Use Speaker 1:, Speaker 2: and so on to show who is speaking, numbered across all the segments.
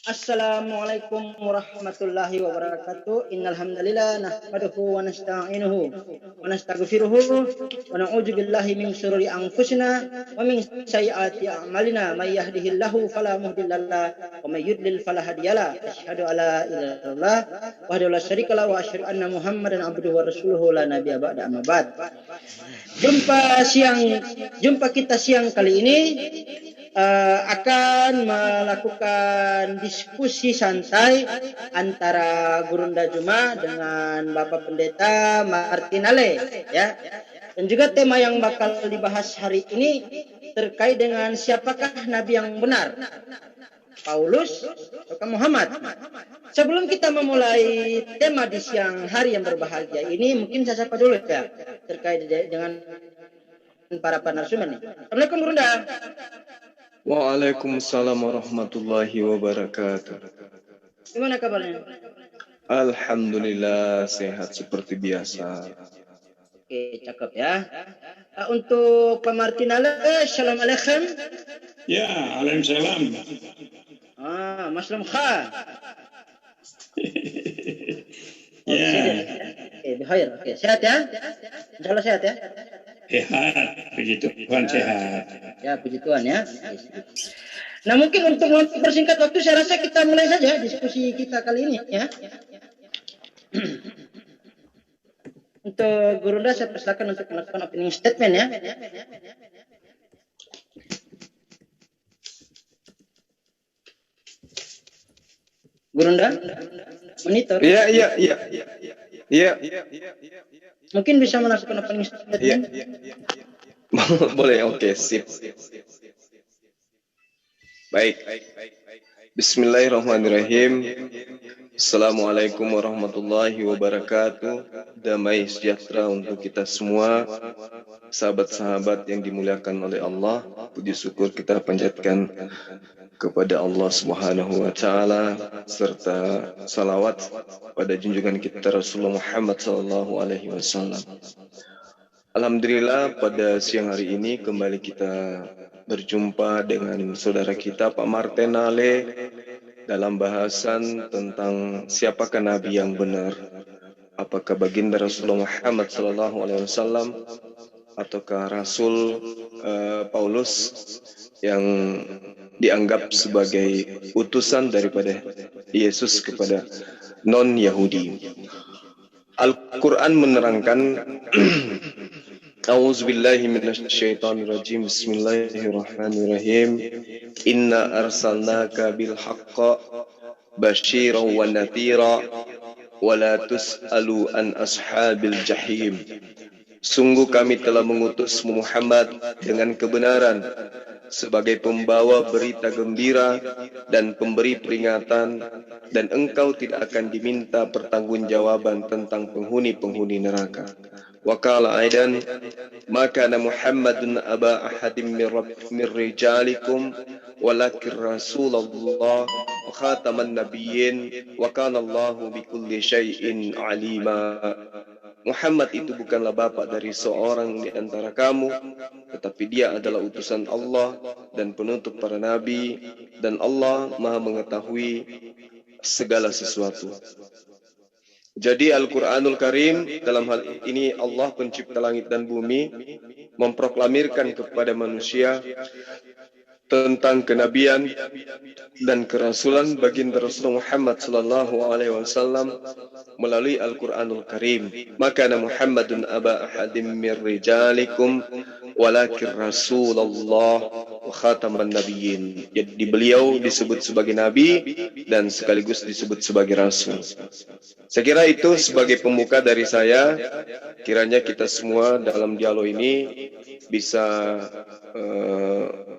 Speaker 1: Assalamualaikum warahmatullahi wabarakatuh. Innal hamdalillah nahmaduhu wa nasta'inuhu wa nastaghfiruhu wa na'udzu billahi min shururi anfusina wa min sayyiati a'malina. May yahdihillahu fala mudhillalah wa may yudlil fala hadiyalah. Asyhadu alla ilaha illallah wahdahu la syarikalah wa asyhadu anna Muhammadan abduhu wa rasuluhu la nabiyya ba'da amma ba'd. Jumpa kita siang kali ini akan melakukan diskusi santai antara Gurunda Juma dengan Bapak Pendeta Martinale, ya. Dan juga tema yang bakal dibahas hari ini terkait dengan siapakah Nabi yang benar, Paulus atau Muhammad. Sebelum kita memulai tema di siang hari yang berbahagia ini, mungkin saya sapa dulu ya terkait dengan para narasumber nih. Assalamualaikum Gurunda.
Speaker 2: Waalaikumsalam warahmatullahi wabarakatuh.
Speaker 1: Gimana kabarnya?
Speaker 2: Alhamdulillah sehat seperti biasa.
Speaker 1: Oke, cakep ya. Untuk Pak Martinale, Assalamualaikum.
Speaker 3: Ya, Waalaikumsalam.
Speaker 1: Mas Lemkha.
Speaker 3: Ya.
Speaker 1: Oke, sehat ya? Insya Allah sehat ya?
Speaker 3: Sehat, puji Tuhan sehat.
Speaker 1: Ya, puji Tuhan ya. Nah, mungkin untuk mempersingkat waktu, saya rasa kita mulai saja diskusi kita kali ini ya. Untuk Gurunda, saya persilakan untuk melakukan opening statement ya. Gurunda, monitor.
Speaker 2: Iya.
Speaker 1: Mungkin bisa melakukan opening statement.
Speaker 2: Iya. Boleh, oke, sip. Baik. Bismillahirrahmanirrahim. Assalamualaikum warahmatullahi wabarakatuh. Damai sejahtera untuk kita semua, sahabat-sahabat yang dimuliakan oleh Allah. Puji syukur kita panjatkan kepada Allah Subhanahu wa taala, serta salawat pada junjungan kita Rasulullah Muhammad sallallahu alaihi wasallam. Alhamdulillah, pada siang hari ini kembali kita berjumpa dengan saudara kita Pak Martinale dalam bahasan tentang siapakah Nabi yang benar, apakah baginda Rasulullah Muhammad sallallahu alaihi wasallam ataukah Rasul Paulus yang dianggap sebagai utusan daripada Yesus kepada non-Yahudi. Al-Quran menerangkan A'udzubillahi minasyaitonirrajim. Bismillahirrahmanirrahim. Inna arsalnaka bil haqqa basyiran wa nadhira wa la tus'alu an ashabil jahim. Sungguh kami telah mengutus Muhammad dengan kebenaran sebagai pembawa berita gembira dan pemberi peringatan, dan engkau tidak akan diminta pertanggungjawaban tentang penghuni-penghuni neraka. Wa qala aidan ma kana Muhammadun aba ahadim min rijalikum walakin Rasulullah wa khataman nabiyyin wa kana Allahu bikulli syai'in alima. Muhammad itu bukanlah bapak dari seorang di antara kamu, tetapi dia adalah utusan Allah dan penutup para nabi, dan Allah Maha mengetahui segala sesuatu. Jadi Al-Quranul Karim dalam hal ini Allah pencipta langit dan bumi memproklamirkan kepada manusia tentang kenabian dan kerasulan baginda Rasulullah Muhammad sallallahu alaihi wasallam melalui Al-Quranul Karim. Maka Muhammadun aba ahadim min rijalikum walakin Rasulullah wa khataman nabiyyin. Jadi beliau disebut sebagai nabi dan sekaligus disebut sebagai rasul. Saya kira itu sebagai pembuka dari saya. Kiranya kita semua dalam dialog ini bisa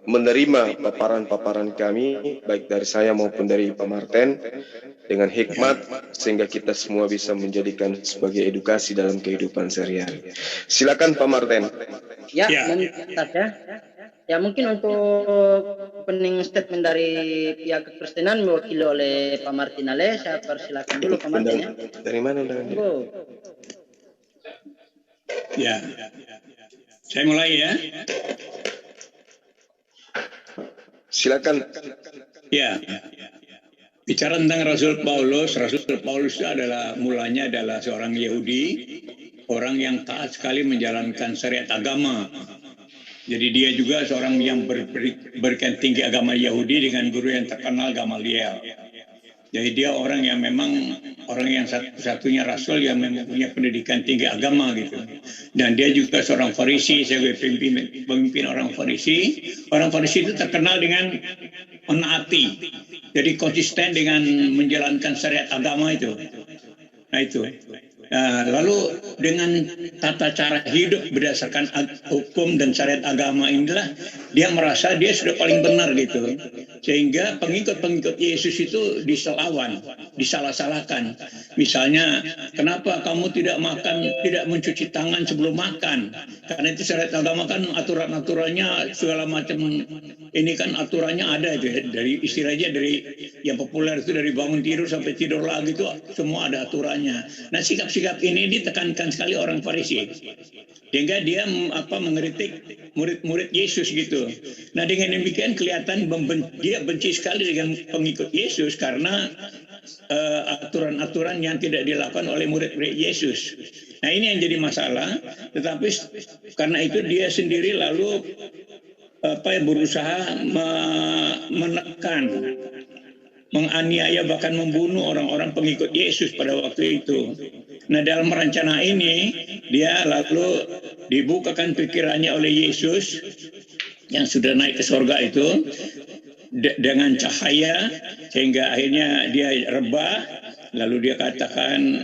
Speaker 2: menerima paparan-paparan kami, baik dari saya maupun dari Pak Martin, dengan hikmat, sehingga kita semua bisa menjadikan sebagai edukasi dalam kehidupan sehari-hari. Silakan Pak Martin.
Speaker 1: Ya, mantap ya. Ya, mungkin untuk opening statement dari pihak Kekristenan mewakili oleh Pak Martinale, saya persilakan dulu Pak Martin ya.
Speaker 2: Dari mana undangan?
Speaker 3: Ya. Saya mulai ya.
Speaker 2: Silakan.
Speaker 3: Ya. Bicara tentang Rasul Paulus itu mulanya adalah seorang Yahudi, orang yang taat sekali menjalankan syariat agama. Jadi dia juga seorang yang berikan tinggi agama Yahudi dengan guru yang terkenal Gamaliel. Jadi dia orang yang memang orang yang satu-satunya rasul yang mempunyai pendidikan tinggi agama gitu. Dan dia juga seorang Farisi sebagai pemimpin orang Farisi. Orang Farisi itu terkenal dengan menaati. Jadi konsisten dengan menjalankan syariat agama itu. Nah itu. Lalu dengan tata cara hidup berdasarkan hukum dan syariat agama inilah dia merasa dia sudah paling benar gitu. Sehingga pengikut-pengikut Yesus itu diselawan, disalah-salahkan. Misalnya, kenapa kamu tidak mencuci tangan sebelum makan? Karena itu syariat agama kan aturan-aturannya segala macam. Ini kan aturannya ada itu ya. Dari istilahnya dari yang populer itu dari bangun tidur sampai tidur lagi itu semua ada aturannya. Nah sikap-sikap ini ditekankan sekali orang Farisi. Sehingga dia mengkritik murid-murid Yesus gitu. Nah dengan demikian kelihatan dia benci sekali dengan pengikut Yesus karena aturan-aturan yang tidak dilakukan oleh murid-murid Yesus. Nah ini yang jadi masalah. Tetapi karena itu dia sendiri lalu berusaha menekan, menganiaya bahkan membunuh orang-orang pengikut Yesus pada waktu itu. Nah dalam rencana ini dia lalu dibukakan pikirannya oleh Yesus yang sudah naik ke surga itu dengan cahaya sehingga akhirnya dia rebah. Lalu dia katakan,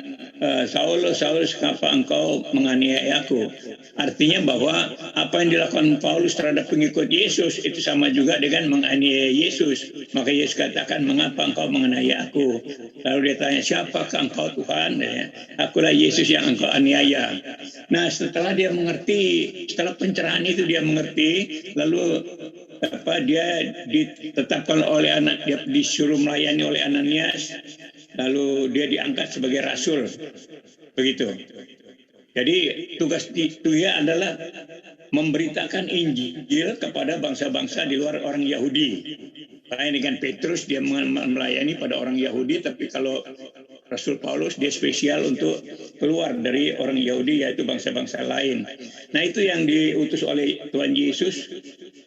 Speaker 3: Saulus, Saulus, kenapa engkau menganiaya aku? Artinya bahwa apa yang dilakukan Paulus terhadap pengikut Yesus itu sama juga dengan menganiaya Yesus. Maka Yesus katakan, mengapa engkau menganiaya aku? Lalu dia tanya, siapakah engkau Tuhan? Akulah Yesus yang engkau aniaya. Nah setelah dia mengerti, setelah pencerahan itu dia mengerti, lalu dia ditetapkan oleh dia disuruh melayani oleh Ananias. Lalu dia diangkat sebagai rasul, begitu. Jadi tugas dia adalah memberitakan Injil kepada bangsa-bangsa di luar orang Yahudi. Lain dengan Petrus dia melayani pada orang Yahudi, tapi kalau Rasul Paulus dia spesial untuk keluar dari orang Yahudi yaitu bangsa-bangsa lain. Nah itu yang diutus oleh Tuhan Yesus.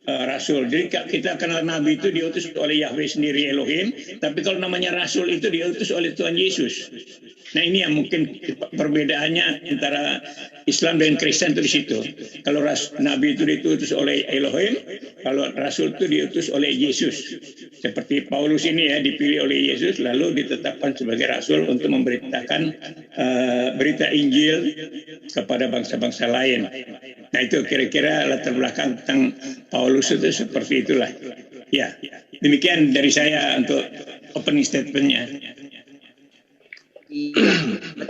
Speaker 3: Rasul. Jadi kita kenal Nabi itu diutus oleh Yahweh sendiri Elohim, tapi kalau namanya Rasul itu diutus oleh Tuhan Yesus. Nah ini yang mungkin perbedaannya antara Islam dan Kristen itu di situ. Kalau Nabi itu diutus oleh Elohim, kalau Rasul itu diutus oleh Yesus. Seperti Paulus ini ya dipilih oleh Yesus lalu ditetapkan sebagai Rasul untuk memberitakan berita Injil kepada bangsa-bangsa lain. Nah itu kira-kira latar belakang tentang Paulus itu seperti itulah. Ya, demikian dari saya untuk opening statement-nya.
Speaker 1: Iya.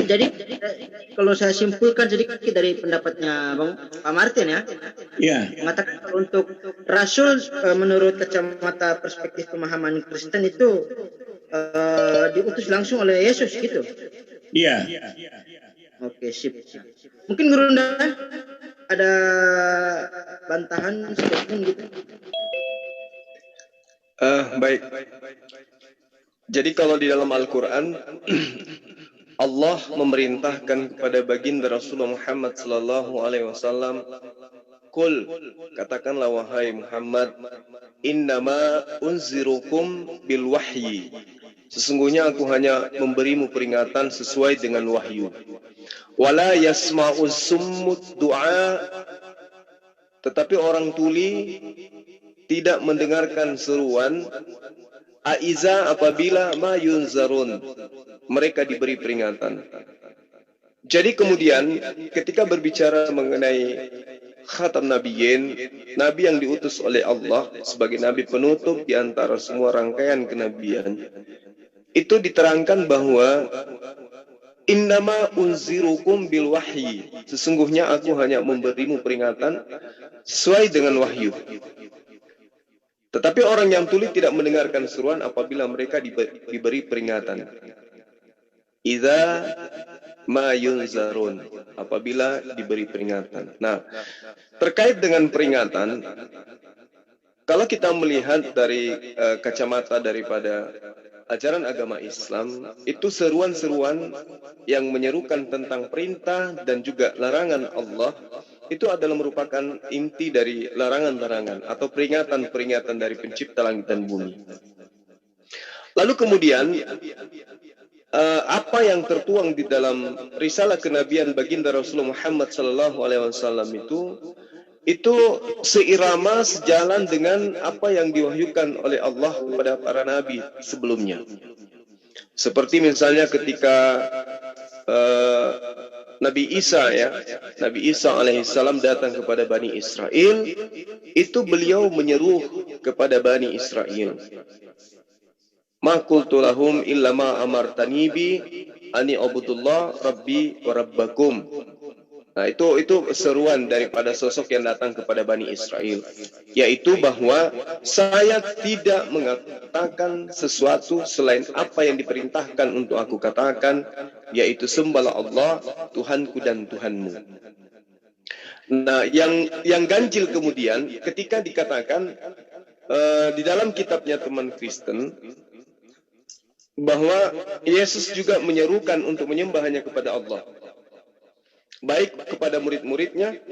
Speaker 1: Jadi kalau saya simpulkan sedikit dari pendapatnya Pak Martin ya.
Speaker 3: Iya.
Speaker 1: Mengatakan kalau untuk Rasul menurut kacamata perspektif pemahaman Kristen itu diutus langsung oleh Yesus gitu.
Speaker 3: Iya.
Speaker 1: Oke, sip. Mungkin Guru Nda ada bantahan statement gitu.
Speaker 2: Baik. Jadi kalau di dalam Al-Quran Allah memerintahkan kepada baginda Rasulullah Muhammad sallallahu alaihi wasallam, "Qul," katakanlah wahai Muhammad, "Innama unzirukum bil wahyi." Sesungguhnya aku hanya memberimu peringatan sesuai dengan wahyu. Wala yasma'u summud du'a, tetapi orang tuli tidak mendengarkan seruan. Aiza apabila ma yunzarun, mereka diberi peringatan. Jadi kemudian ketika berbicara mengenai khatam nabiyyin, nabi yang diutus oleh Allah sebagai nabi penutup di antara semua rangkaian kenabian, itu diterangkan bahwa innama unzirukum bil wahyi, sesungguhnya aku hanya memberimu peringatan sesuai dengan wahyu. Tetapi orang yang tuli tidak mendengarkan seruan apabila mereka diberi peringatan. Idza ma yunzarun, apabila diberi peringatan. Nah, terkait dengan peringatan, kalau kita melihat dari kacamata daripada ajaran agama Islam itu seruan-seruan yang menyerukan tentang perintah dan juga larangan Allah, itu adalah merupakan inti dari larangan-larangan atau peringatan-peringatan dari pencipta langit dan bumi. Lalu kemudian apa yang tertuang di dalam risalah kenabian baginda Rasulullah Muhammad SAW itu seirama, sejalan dengan apa yang diwahyukan oleh Allah kepada para nabi sebelumnya. Seperti misalnya ketika Nabi Isa alaihissalam datang kepada Bani Israel, itu beliau menyeru kepada Bani Israel, ma qultu lahum illa ma amartani bi ani abudullah rabbi wa rabbakum. Nah, itu seruan daripada sosok yang datang kepada Bani Israel, yaitu bahwa saya tidak mengatakan sesuatu selain apa yang diperintahkan untuk aku katakan, yaitu sembahlah Allah, Tuhanku dan Tuhanmu. Nah, yang ganjil kemudian ketika dikatakan di dalam kitabnya teman Kristen bahwa Yesus juga menyerukan untuk menyembah hanya kepada Allah, baik kepada murid-muridnya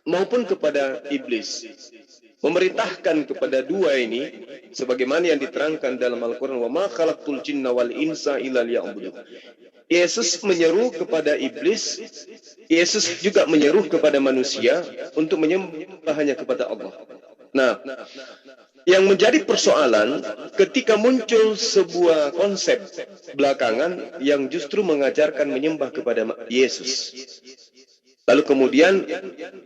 Speaker 2: maupun kepada iblis. Memerintahkan kepada dua ini sebagaimana yang diterangkan dalam Al-Quran, wa ma khalaqtul jinna wal insa illa liya'budun. Yesus menyeru kepada iblis, Yesus juga menyeru kepada manusia untuk menyembah hanya kepada Allah. Nah, yang menjadi persoalan ketika muncul sebuah konsep belakangan yang justru mengajarkan menyembah kepada Yesus. Lalu kemudian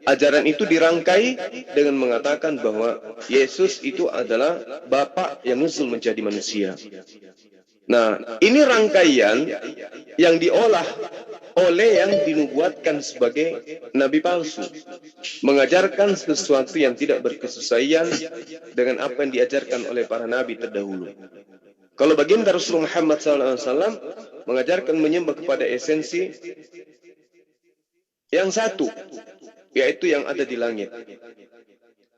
Speaker 2: ajaran itu dirangkai dengan mengatakan bahwa Yesus itu adalah Bapa yang nuzul menjadi manusia. Nah, ini rangkaian yang diolah oleh yang dinubuatkan sebagai nabi palsu, mengajarkan sesuatu yang tidak berkesesuaian dengan apa yang diajarkan oleh para nabi terdahulu. Kalau baginda Rasulullah Muhammad SAW mengajarkan menyembah kepada esensi yang satu, yaitu yang ada di langit.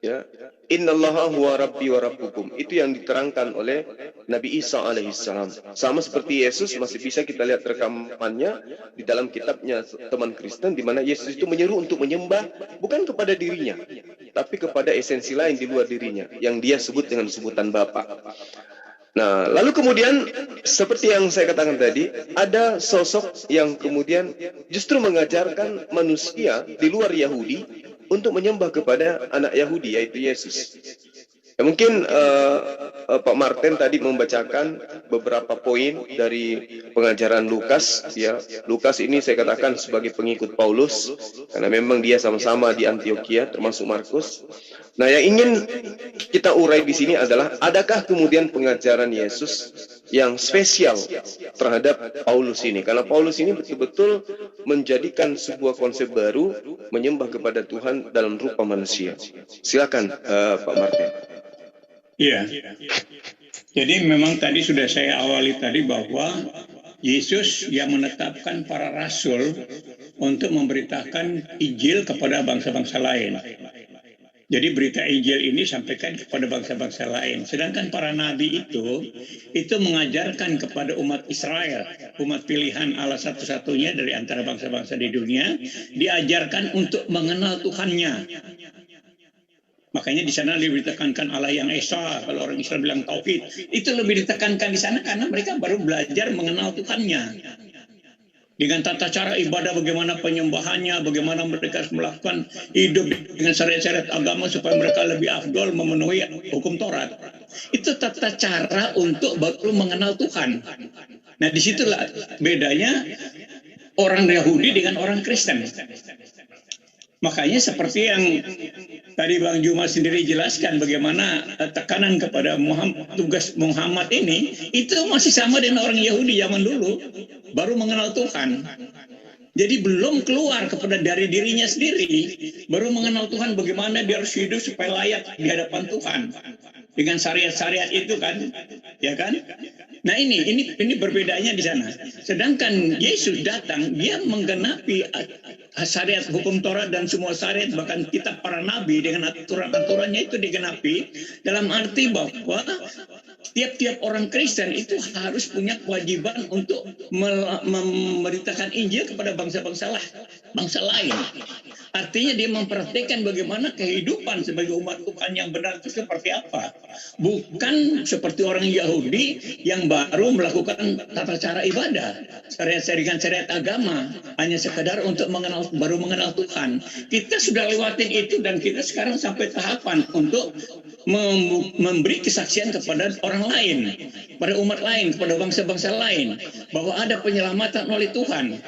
Speaker 2: Ya, innallaha huwa rabbi wa rabbukum. Itu yang diterangkan oleh Nabi Isa alaihissalam. Sama seperti Yesus, masih bisa kita lihat rekamannya di dalam kitabnya teman Kristen, di mana Yesus itu menyeru untuk menyembah bukan kepada dirinya, tapi kepada esensi lain di luar dirinya yang dia sebut dengan sebutan Bapa. Nah, lalu kemudian seperti yang saya katakan tadi, ada sosok yang kemudian justru mengajarkan manusia di luar Yahudi untuk menyembah kepada anak Yahudi, yaitu Yesus. Ya, mungkin Pak Martin tadi membacakan beberapa poin dari pengajaran Lukas. Ya, Lukas ini saya katakan sebagai pengikut Paulus, karena memang dia sama-sama di Antioquia, termasuk Markus. Nah, yang ingin kita urai di sini adalah, adakah kemudian pengajaran Yesus yang spesial terhadap Paulus ini? Karena Paulus ini betul-betul menjadikan sebuah konsep baru, menyembah kepada Tuhan dalam rupa manusia. Silakan Pak Martin.
Speaker 3: Iya. Jadi memang tadi sudah saya awali tadi bahwa Yesus yang menetapkan para rasul untuk memberitakan Injil kepada bangsa-bangsa lain. Jadi berita Injil ini sampaikan kepada bangsa-bangsa lain. Sedangkan para nabi itu mengajarkan kepada umat Israel, umat pilihan Allah satu-satunya dari antara bangsa-bangsa di dunia, diajarkan untuk mengenal Tuhannya. Makanya di sana lebih ditekankan Allah yang Esa, kalau orang Israel bilang tauhid. Itu lebih ditekankan di sana karena mereka baru belajar mengenal Tuhannya. Dengan tata cara ibadah, bagaimana penyembahannya, bagaimana mereka harus melakukan hidup dengan syariat-syariat agama supaya mereka lebih afdol memenuhi hukum Taurat. Itu tata cara untuk baru mengenal Tuhan. Nah, disitulah bedanya orang Yahudi dengan orang Kristen. Makanya seperti yang tadi Bang Juma sendiri jelaskan, bagaimana tekanan kepada tugas Muhammad ini, itu masih sama dengan orang Yahudi zaman dulu, baru mengenal Tuhan. Jadi belum keluar kepada dari dirinya sendiri, baru mengenal Tuhan, bagaimana dia harus hidup supaya layak di hadapan Tuhan. Dengan syariat-syariat itu kan, ya kan? Nah ini berbedanya di sana. Sedangkan Yesus datang, dia menggenapi syariat hukum Taurat dan semua syariat, bahkan kitab para nabi dengan aturan-aturannya itu digenapi, dalam arti bahwa Tiap-tiap orang Kristen itu harus punya kewajiban untuk memberitakan Injil kepada bangsa-bangsa lain. Artinya dia memperhatikan bagaimana kehidupan sebagai umat Tuhan yang benar itu seperti apa. Bukan seperti orang Yahudi yang baru melakukan tata cara ibadah, syariat agama, hanya sekadar untuk baru mengenal Tuhan. Kita sudah lewatin itu dan kita sekarang sampai tahapan untuk memberi kesaksian kepada orang lain, pada umat lain, kepada bangsa-bangsa lain, bahwa ada penyelamatan oleh Tuhan.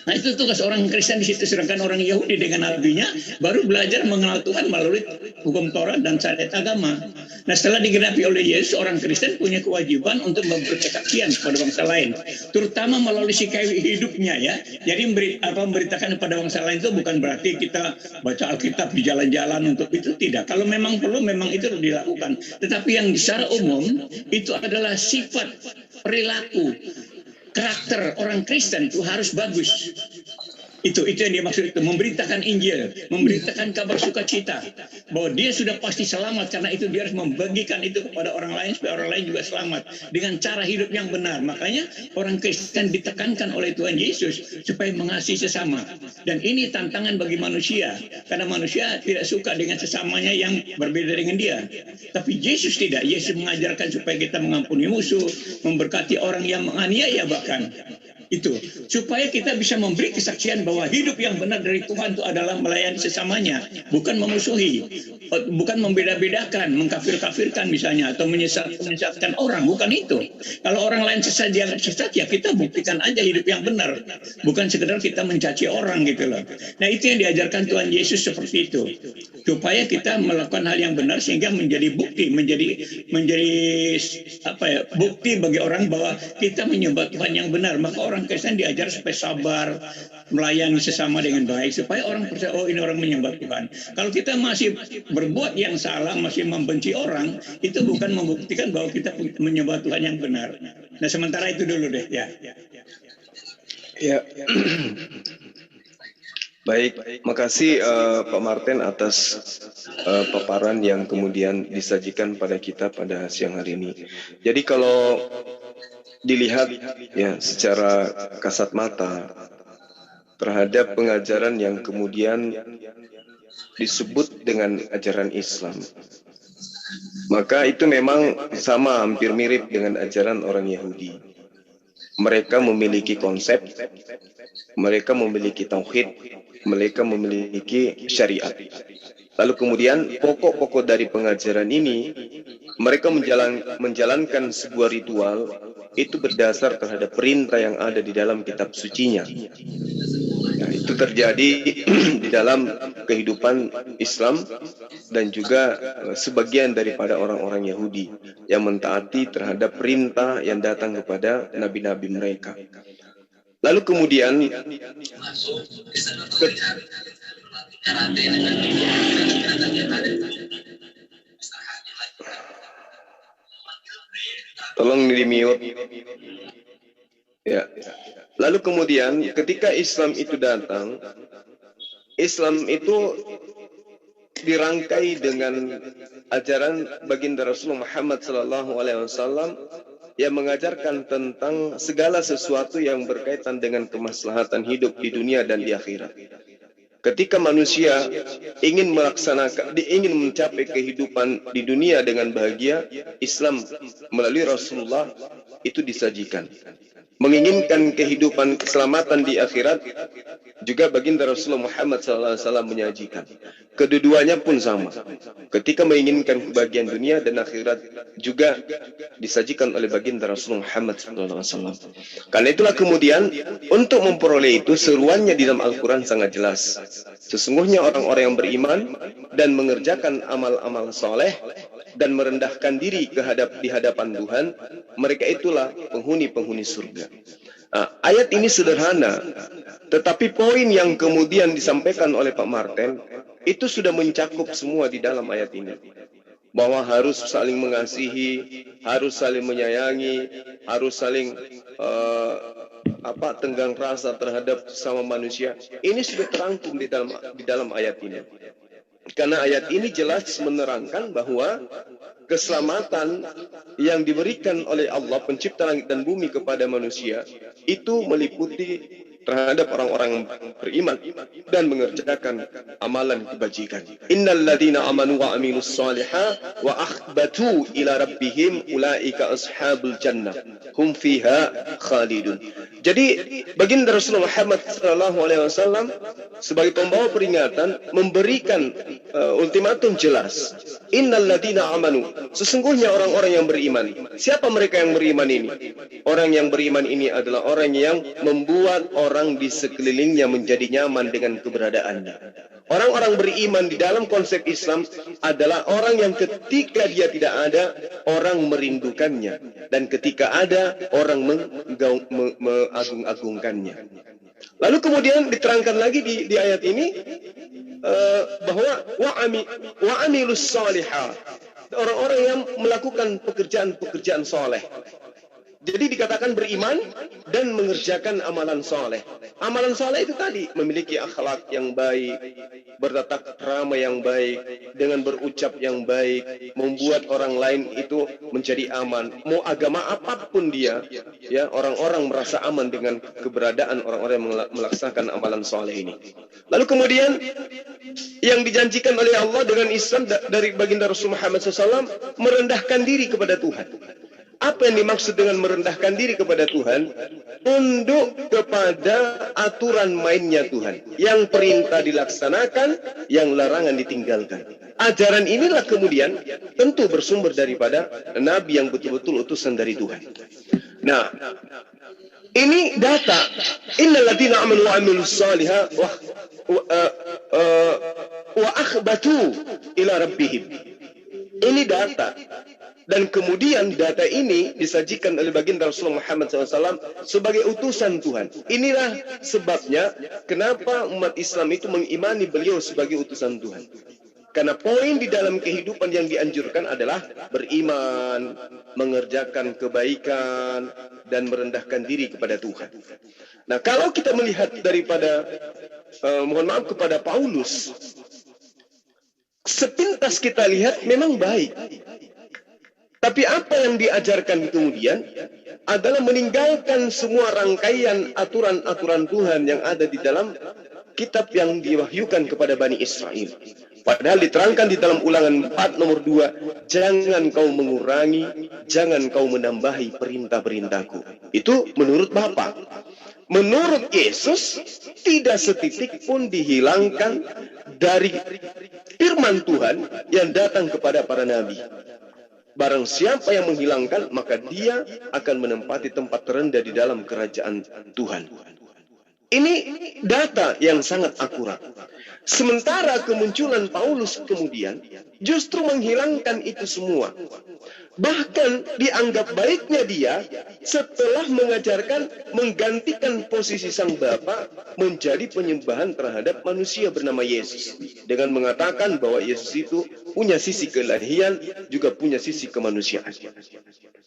Speaker 3: Nah, itu tugas orang Kristen di situ, sedangkan orang Yahudi dengan nabinya baru belajar mengenal Tuhan melalui hukum Taurat dan syariat agama. Nah, setelah digenapi oleh Yesus, orang Kristen punya kewajiban untuk memberi kesaksian kepada bangsa lain, terutama melalui sikap hidupnya ya. Jadi memberitakan kepada bangsa lain itu bukan berarti kita baca Alkitab di jalan-jalan untuk itu, tidak. Kalau memang perlu, memang itu harus dilakukan. Tetapi yang secara umum itu adalah sifat perilaku, karakter orang Kristen itu harus bagus. Itu yang dimaksud itu, memberitakan Injil, memberitakan kabar sukacita bahwa dia sudah pasti selamat, karena itu dia harus membagikan itu kepada orang lain supaya orang lain juga selamat dengan cara hidup yang benar. Makanya orang Kristen ditekankan oleh Tuhan Yesus supaya mengasihi sesama. Dan ini tantangan bagi manusia, karena manusia tidak suka dengan sesamanya yang berbeda dengan dia. Tapi Yesus tidak. Yesus mengajarkan supaya kita mengampuni musuh, memberkati orang yang menganiaya bahkan. Itu supaya kita bisa memberi kesaksian bahwa hidup yang benar dari Tuhan itu adalah melayani sesamanya, bukan memusuhi, bukan membeda-bedakan, mengkafir-kafirkan misalnya, atau menyesatkan orang, bukan itu. Kalau orang lain sesat, jangan sesat, ya kita buktikan aja hidup yang benar, bukan sekedar kita mencaci orang gitu loh. Nah, itu yang diajarkan Tuhan Yesus seperti itu, supaya kita melakukan hal yang benar sehingga menjadi bukti, menjadi bukti bagi orang bahwa kita menyembah Tuhan yang benar. Maka orang Kristen diajar supaya sabar, melayani sesama dengan baik, supaya orang percaya, oh ini orang menyembah Tuhan. Kalau kita masih berbuat yang salah, masih membenci orang, itu bukan membuktikan bahwa kita menyembah Tuhan yang benar. Nah, sementara itu dulu deh ya.
Speaker 2: Ya. Baik, makasih Pak Martin atas paparan yang kemudian disajikan pada kita pada siang hari ini. Jadi kalau dilihat ya secara kasat mata terhadap pengajaran yang kemudian disebut dengan ajaran Islam, maka itu memang sama, hampir mirip dengan ajaran orang Yahudi. Mereka memiliki konsep, mereka memiliki tauhid, mereka memiliki syariat. Lalu kemudian pokok-pokok dari pengajaran ini, mereka menjalankan sebuah ritual itu berdasar terhadap perintah yang ada di dalam kitab sucinya. Nah, itu terjadi di dalam kehidupan Islam dan juga sebagian daripada orang-orang Yahudi yang mentaati terhadap perintah yang datang kepada nabi-nabi mereka. Lalu kemudian tolong di-mute. Ya. Lalu kemudian ketika Islam itu datang, Islam itu dirangkai dengan ajaran baginda Rasulullah Muhammad SAW yang mengajarkan tentang segala sesuatu yang berkaitan dengan kemaslahatan hidup di dunia dan di akhirat. Ketika manusia ingin mencapai kehidupan di dunia dengan bahagia, Islam melalui Rasulullah itu disajikan. Menginginkan kehidupan keselamatan di akhirat, juga baginda Rasulullah Muhammad SAW menyajikan. Kedua-duanya pun sama. Ketika menginginkan kebahagiaan dunia dan akhirat, juga disajikan oleh baginda Rasulullah Muhammad SAW. Karena itulah kemudian untuk memperoleh itu, seruannya di dalam Al-Quran sangat jelas. Sesungguhnya orang-orang yang beriman dan mengerjakan amal-amal soleh dan merendahkan diri di hadapan Tuhan, mereka itulah penghuni-penghuni surga. Nah, ayat ini sederhana, tetapi poin yang kemudian disampaikan oleh Pak Martin itu sudah mencakup semua di dalam ayat ini. Bahwa harus saling mengasihi, harus saling menyayangi, harus saling tenggang rasa terhadap sesama manusia. Ini sudah terangkum di dalam ayat ini. Karena ayat ini jelas menerangkan bahwa keselamatan yang diberikan oleh Allah pencipta langit dan bumi kepada manusia itu meliputi terhadap orang-orang beriman dan mengerjakan amalan kebajikan. Innal ladzina amanu wa amilus salihah wa akhbatu ila rabbihim ulaika ashabul jannah hum fiha khalidun. Jadi baginda Rasulullah Muhammad sallallahu alaihi wasallam sebagai pembawa peringatan memberikan ultimatum jelas. Innal ladzina amanu, sesungguhnya orang-orang yang beriman. Siapa mereka yang beriman ini? Orang yang beriman ini adalah orang yang membuat orang di sekelilingnya menjadi nyaman dengan keberadaannya. Orang-orang beriman di dalam konsep Islam adalah orang yang ketika dia tidak ada, orang merindukannya. Dan ketika ada, orang mengagung-agungkannya. Lalu kemudian diterangkan lagi di ayat ini bahwa wa amilus salihah, orang-orang yang melakukan pekerjaan-pekerjaan soleh. Jadi dikatakan beriman dan mengerjakan amalan soleh. Amalan soleh itu tadi memiliki akhlak yang baik, bertatap krama yang baik, dengan berucap yang baik, membuat orang lain itu menjadi aman. Mau agama apapun dia, ya orang-orang merasa aman dengan keberadaan orang-orang yang melaksanakan amalan soleh ini. Lalu kemudian yang dijanjikan oleh Allah dengan Islam dari baginda Rasul Muhammad SAW merendahkan diri kepada Tuhan. Apa yang dimaksud dengan merendahkan diri kepada Tuhan? Tunduk kepada aturan mainnya Tuhan. Yang perintah dilaksanakan, yang larangan ditinggalkan. Ajaran inilah kemudian tentu bersumber daripada Nabi yang betul-betul utusan dari Tuhan. Nah, ini data. Innal ladzina amanu wa amilus salihah wa akhbatu ila rabbihim. Ini data. Dan kemudian data ini disajikan oleh baginda Rasulullah Muhammad SAW sebagai utusan Tuhan. Inilah sebabnya kenapa umat Islam itu mengimani beliau sebagai utusan Tuhan. Karena poin di dalam kehidupan yang dianjurkan adalah beriman, mengerjakan kebaikan, dan merendahkan diri kepada Tuhan. Nah, kalau kita melihat daripada, mohon maaf, kepada Paulus, sepintas kita lihat memang baik. Tapi apa yang diajarkan kemudian adalah meninggalkan semua rangkaian aturan-aturan Tuhan yang ada di dalam kitab yang diwahyukan kepada Bani Israel. Padahal diterangkan di dalam Ulangan 4 nomor 2, jangan kau mengurangi, jangan kau menambahi perintah-perintahku. Itu menurut Bapa. Menurut Yesus, tidak setitik pun dihilangkan dari firman Tuhan yang datang kepada para nabi. Barang siapa yang menghilangkan, maka dia akan menempati tempat terendah di dalam kerajaan Tuhan. Ini data yang sangat akurat. Sementara kemunculan Paulus kemudian justru menghilangkan itu semua. Bahkan dianggap baiknya dia setelah mengajarkan menggantikan posisi sang Bapa menjadi penyembahan terhadap manusia bernama Yesus. Dengan mengatakan bahwa Yesus itu punya sisi keilahian, juga punya sisi kemanusiaan.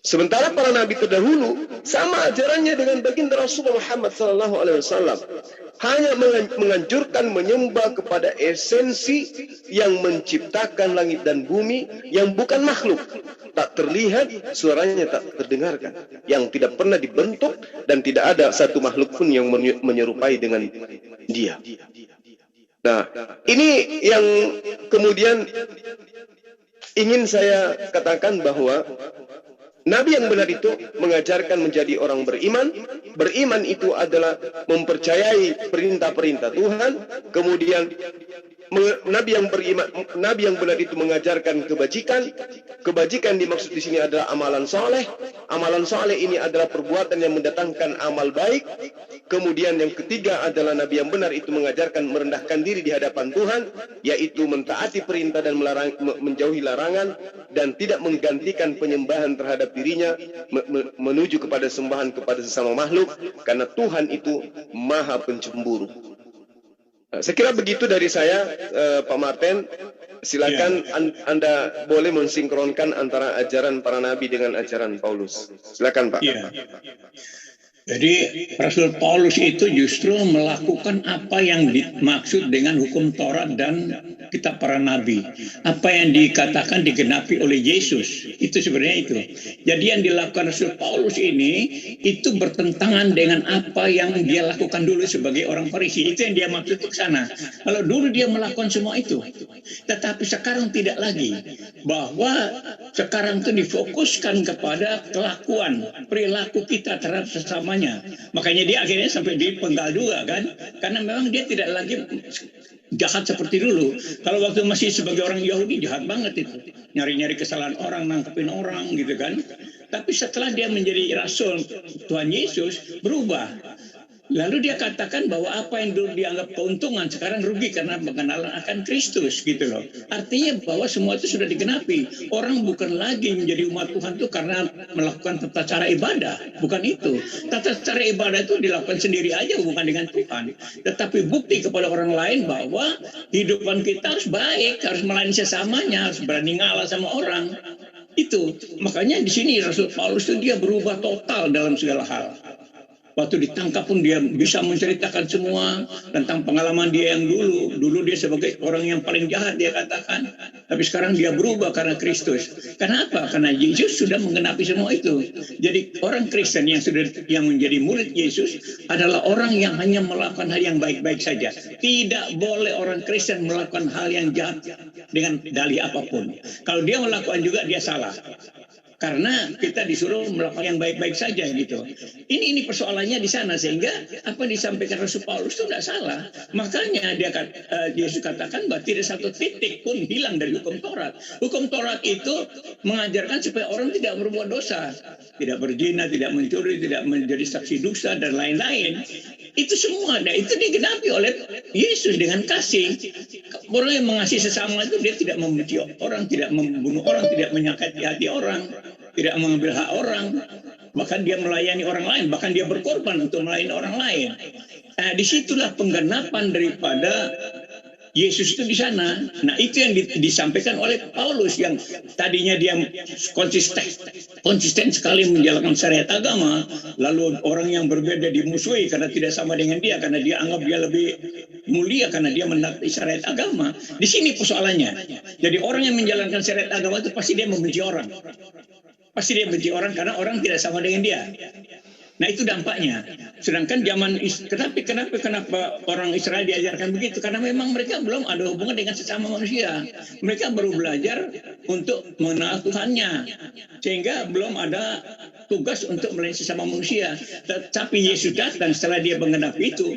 Speaker 2: Sementara para nabi terdahulu sama ajarannya dengan baginda Rasulullah Muhammad SAW. Hanya menganjurkan menyembah kepada esensi yang menciptakan langit dan bumi yang bukan makhluk. Tak terlihat, suaranya tak terdengarkan. Yang tidak pernah dibentuk dan tidak ada satu makhluk pun yang menyerupai dengan dia. Nah, ini yang kemudian ingin saya katakan bahwa Nabi yang benar itu mengajarkan menjadi orang beriman. Beriman itu adalah mempercayai perintah-perintah Tuhan. Kemudian Nabi yang benar itu mengajarkan kebajikan. Kebajikan dimaksud di sini adalah amalan soleh. Amalan soleh ini adalah perbuatan yang mendatangkan amal baik. Kemudian yang ketiga adalah Nabi yang benar itu mengajarkan merendahkan diri di hadapan Tuhan, yaitu mentaati perintah dan menjauhi larangan, dan tidak menggantikan penyembahan terhadap dirinya menuju kepada sembahan kepada sesama makhluk, karena Tuhan itu maha pencemburu. Saya kira begitu dari saya, Pak Martin. Silakan Anda boleh mensinkronkan antara ajaran para nabi dengan ajaran Paulus. Silakan, Pak.
Speaker 3: Jadi Rasul Paulus itu justru melakukan apa yang dimaksud dengan hukum Taurat dan kitab para nabi. Apa yang dikatakan digenapi oleh Yesus. Itu sebenarnya itu. Jadi yang dilakukan Rasul Paulus ini itu bertentangan dengan apa yang dia lakukan dulu sebagai orang Farisi. Itu yang dia maksud ke sana. Kalau dulu dia melakukan semua itu. Tetapi sekarang tidak lagi. Bahwa sekarang itu difokuskan kepada kelakuan, perilaku kita terhadap sesama. Makanya dia akhirnya sampai dipenggal juga kan, karena memang dia tidak lagi jahat seperti dulu. Kalau waktu masih sebagai orang Yahudi jahat banget itu, nyari-nyari kesalahan orang, nangkepin orang gitu kan. Tapi setelah dia menjadi rasul Tuhan Yesus, berubah. Lalu dia katakan bahwa apa yang dulu dianggap keuntungan sekarang rugi karena pengenalan akan Kristus gitu loh. Artinya bahwa semua itu sudah digenapi. Orang bukan lagi menjadi umat Tuhan itu karena melakukan tata cara ibadah. Bukan itu. Tata cara ibadah itu dilakukan sendiri aja, bukan dengan Tuhan. Tetapi bukti kepada orang lain bahwa hidupan kita harus baik, harus melayani sesamanya, harus berani ngalah sama orang. Itu. Makanya di sini Rasul Paulus itu dia berubah total dalam segala hal. Waktu ditangkap pun dia bisa menceritakan semua tentang pengalaman dia yang dulu. Dulu dia sebagai orang yang paling jahat dia katakan. Tapi sekarang dia berubah karena Kristus. Kenapa? Karena Yesus sudah menggenapi semua itu. Jadi orang Kristen yang menjadi murid Yesus adalah orang yang hanya melakukan hal yang baik-baik saja. Tidak boleh orang Kristen melakukan hal yang jahat dengan dalih apapun. Kalau dia melakukan juga dia salah. Karena kita disuruh melakukan yang baik-baik saja gitu. Ini persoalannya di sana, sehingga apa disampaikan Rasul Paulus itu tidak salah. Makanya Yesus katakan bahwa tidak satu titik pun hilang dari hukum Taurat. Hukum Taurat itu mengajarkan supaya orang tidak berbuat dosa, tidak berzina, tidak mencuri, tidak menjadi saksi dusta dan lain-lain. Itu semua, nah itu digenapi oleh Yesus dengan kasih. Orang yang mengasihi sesama itu dia tidak membenci orang, tidak membunuh orang, tidak menyakiti hati orang, tidak mengambil hak orang, bahkan dia melayani orang lain, bahkan dia berkorban untuk melayani orang lain. Nah, disitulah penggenapan daripada Yesus itu di sana. Nah, itu yang disampaikan oleh Paulus yang tadinya dia konsisten sekali menjalankan syariat agama, lalu orang yang berbeda dimusuhi karena tidak sama dengan dia, karena dia anggap dia lebih mulia karena dia menaati syariat agama. Di sini persoalannya. Jadi orang yang menjalankan syariat agama itu pasti dia membenci orang. Pasti dia benci orang karena orang tidak sama dengan dia. Nah itu dampaknya. Sedangkan kenapa orang Israel diajarkan begitu? Karena memang mereka belum ada hubungan dengan sesama manusia. Mereka baru belajar untuk mengenal Tuhannya, sehingga belum ada tugas untuk melayani sesama manusia. Tapi Yesus datang setelah dia menggenapi itu.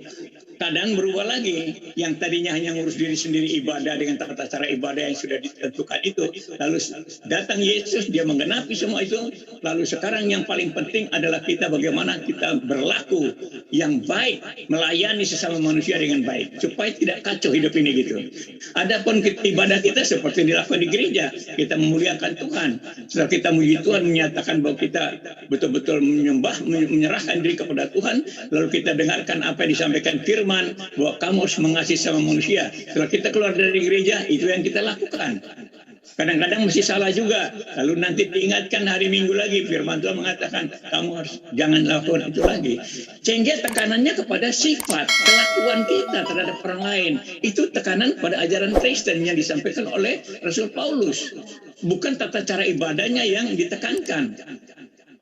Speaker 3: Keadaan berubah lagi. Yang tadinya hanya ngurus diri sendiri ibadah dengan tata cara ibadah yang sudah ditentukan itu. Lalu datang Yesus, dia menggenapi semua itu. Lalu sekarang yang paling penting adalah kita bagaimana kita berlaku yang baik, melayani sesama manusia dengan baik. Supaya tidak kacau hidup ini gitu. Adapun ibadah kita seperti dilakukan di gereja. Kita memuliakan Tuhan. Setelah kita memuji Tuhan, menyatakan bahwa kita betul-betul menyembah, menyerahkan diri kepada Tuhan. Lalu kita dengarkan apa yang disampaikan firman bahwa kamu harus mengasihi sama manusia. Setelah kita keluar dari gereja, itu yang kita lakukan. Kadang-kadang masih salah juga. Lalu nanti diingatkan hari Minggu lagi, firman Tuhan mengatakan kamu harus jangan lakukan itu lagi. Sehingga tekanannya kepada sifat, kelakuan kita terhadap orang lain. Itu tekanan pada ajaran Kristen yang disampaikan oleh Rasul Paulus. Bukan tata cara ibadahnya yang ditekankan.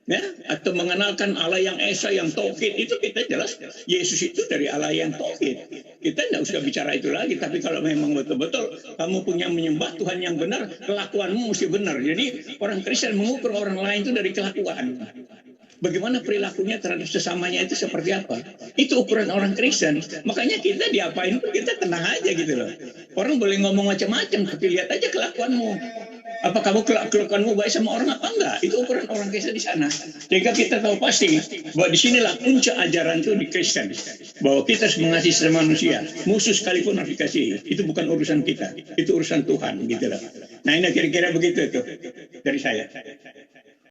Speaker 3: Ya, atau mengenalkan Allah yang Esa, yang Tauhid, itu kita jelas Yesus itu dari Allah yang Tauhid. Kita tidak usah bicara itu lagi. Tapi kalau memang betul-betul kamu punya menyembah Tuhan yang benar, kelakuanmu mesti benar. Jadi orang Kristen mengukur orang lain itu dari kelakuan. Bagaimana perilakunya terhadap sesamanya itu seperti apa? Itu ukuran orang Kristen. Makanya kita diapain pun kita tenang aja gitu loh. Orang boleh ngomong macam-macam, tapi lihat aja kelakuanmu. Apa kamu kelakuanmu baik sama orang apa enggak? Itu ukuran orang Kristen di sana. Sehingga kita tahu pasti bahwa disinilah puncak ajaran itu di Kristen. Bahwa kita harus mengasihi sesama manusia. Musuh sekalipun harus dikasihi. Itu bukan urusan kita. Itu urusan Tuhan. Gitu loh. Nah ini kira-kira begitu tuh dari saya.